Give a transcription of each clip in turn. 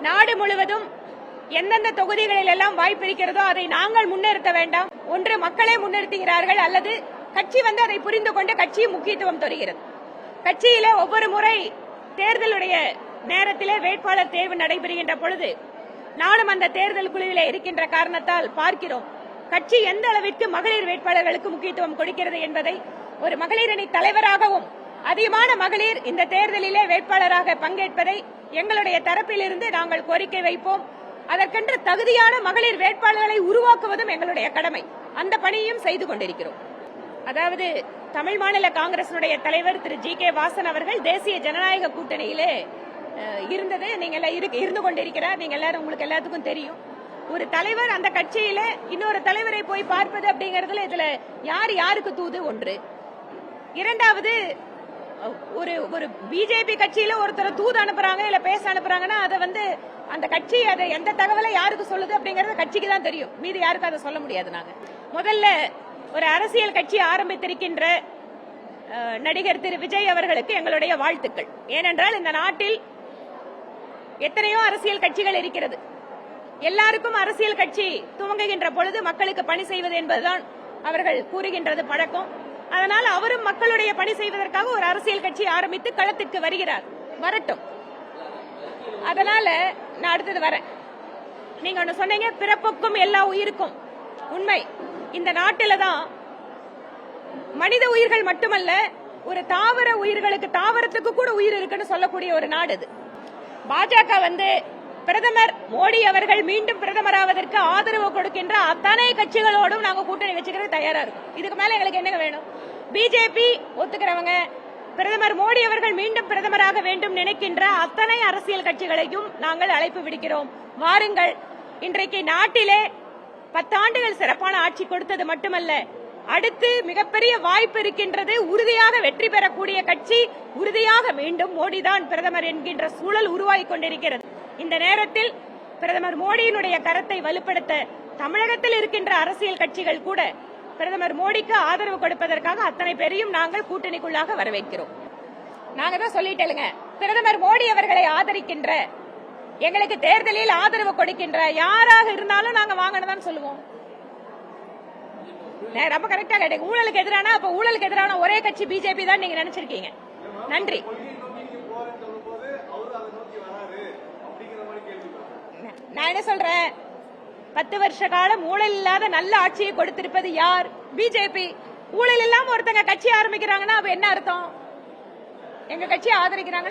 நாடு முழுவதும் எந்தெந்த தொகுதிகளில் எல்லாம் வாய்ப்பு இருக்கிறதோ அதை நாங்கள் முன்னிறுத்த வேண்டாம். ஒன்று மக்களே முன்னிறுத்துகிறார்கள், அல்லது கட்சி அதை புரிந்து கொண்டு கட்சியும் முக்கியத்துவம் தருகிறது. கட்சியில ஒவ்வொரு முறை தேர்தலுடைய நேரத்திலே வேட்பாளர் தேர்வு நடைபெறுகின்ற பொழுது நானும் அந்த தேர்தல் குழுவிலே இருக்கின்ற காரணத்தால் பார்க்கிறோம் கட்சி எந்த அளவிற்கு மகளிர் வேட்பாளர்களுக்கு முக்கியத்துவம் கொடுக்கிறது என்பதை. ஒரு மகளிர் அணி தலைவராகவும் அதிகமான மகளிர் இந்த தேர்தலிலே வேட்பாளராக பங்கேற்பதை எங்களுடைய தரப்பிலிருந்து நாங்கள் கோரிக்கை வைப்போம். அதற்கென்று தகுதியான மகளிர் வேட்பாளர்களை உருவாக்குவதும் எங்களுடைய கடமை. அந்த பணியையும் செய்து கொண்டிருக்கிறோம். அதாவது தமிழ் மாநில காங்கிரசினுடைய தலைவர் திரு ஜி கே வாசன் அவர்கள் தேசிய ஜனநாயக கூட்டணியிலே இருந்தது நீங்க இருந்து கொண்டிருக்கிறார். நீங்க எல்லாரும் உங்களுக்கு எல்லாத்துக்கும் தெரியும். ஒரு தலைவர் அந்த கட்சியில இன்னொரு தலைவரை போய் பார்ப்பது அப்படிங்கறதுல இதுல யார் யாருக்கு தூது ஒன்று. இரண்டாவது, ஒரு பிஜேபி கட்சியில ஒருத்தர் தூது அனுப்புறாங்க இல்ல பேச அனுப்புறாங்கன்னா அதை அந்த கட்சி அதை எந்த தகவலை யாருக்கு சொல்லுது அப்படிங்கறது கட்சிக்கு தான் தெரியும். மீது யாருக்கும் அதை சொல்ல முடியாது. நாங்க முதல்ல ஒரு அரசியல் கட்சி ஆரம்பித்திருக்கின்ற நடிகர் திரு விஜய் அவர்களுக்கு எங்களுடைய வாழ்த்துக்கள். ஏனென்றால் இந்த நாட்டில் எத்தனையோ அரசியல் கட்சிகள் இருக்கிறது. எல்லாருக்கும் அரசியல் கட்சி துவங்குகின்ற பொழுது மக்களுக்கு பணி செய்வது என்பதுதான் அவர்கள் கூறுகின்றது பழக்கம். அதனால் அவரும் மக்களுடைய பணி செய்வதற்காக ஒரு அரசியல் கட்சி ஆரம்பித்து களத்திற்கு வருகிறார். வரட்டும். அதனால நான் அடுத்தது வரேன். நீங்க ஒன்னு சொன்னீங்க, பிறப்புக்கும் எல்லா உயிருக்கும். உண்மை. இந்த நாட்டில தான் மனித உயிர்கள் மட்டுமல்ல, ஒரு தாவர உயிர்களுக்கு, தாவரத்துக்கு கூட உயிர் இருக்குன்னு சொல்லக்கூடிய ஒரு நாடு இது. பாஜக பிரதமர் மோடி அவர்கள் மீண்டும் பிரதமராவதற்கு ஆதரவு கொடுக்கின்ற அத்தனை கட்சிகளோடும் நாங்க கூட்டணி வச்சுக்கிறது தயாரா இருக்கும். இதுக்கு மேல எங்களுக்கு என்ன வேணும்? பிஜேபி ஒத்துக்கிறவங்க, பிரதமர் மோடி அவர்கள் மீண்டும் பிரதமராக வேண்டும் நினைக்கின்ற அத்தனை அரசியல் கட்சிகளையும் நாங்கள் அழைப்பு விடுக்கிறோம். வாருங்கள். இன்றைக்கு நாட்டிலே 10 ஆண்டுகள் சிறப்பான ஆட்சி கொடுத்தது மட்டுமல்ல, அடுத்து மிகப்பெரிய வாய்ப்பு இருக்கின்றது. உறுதியாக வெற்றி பெறக்கூடிய கட்சி, உறுதியாக மீண்டும் மோடிதான் பிரதமர் என்கின்ற சூழல் உருவாகி கொண்டிருக்கிறது. இந்த நேரத்தில் பிரதமர் மோடியினுடைய கரத்தை வலுப்படுத்த தமிழகத்தில் இருக்கின்ற அரசியல் கட்சிகள் கூட பிரதமர் மோடிக்கு ஆதரவு கொடுப்பதற்காக அத்தனை பேரையும் நாங்கள் கூட்டணிக்குள்ளாக வரவேற்கிறோம். நாங்க தான் சொல்லிட்டேங்க, பிரதமர் மோடி அவர்களை ஆதரிக்கின்ற, எங்களுக்கு தேர்தலில் ஆதரவு கொடுக்கின்ற யாராக இருந்தாலும் நாங்க வாங்கணும் சொல்லுவோம். ரொம்ப கரெக்டா கேட்டீங்க. ஊழலுக்கு எதிரான, அப்ப ஊழலுக்கு எதிரான ஒரே கட்சி பிஜேபி தான் நீங்க நினைச்சிருக்கீங்க. நன்றி. நான் என்ன சொல்றேன், 10 வருஷ காலம் ஊழல் இல்லாத நல்ல ஆட்சியை கொடுத்திருப்பது யார்? பிஜேபி. ஊழல் இல்லாம ஒருத்தங்க கட்சி ஆரம்பிக்கிறாங்கன்னா அப்ப என்ன அர்த்தம்? எங்க கட்சியை ஆதரிக்கிறாங்க.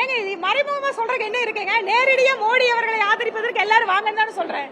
ஏங்க மறைமுகமா சொல்றதுக்கு என்ன இருக்குங்க? நேரடியா மோடி அவர்களை ஆதரிப்பதற்கு எல்லாரும் வாங்கன்னு தானே சொல்றேன்.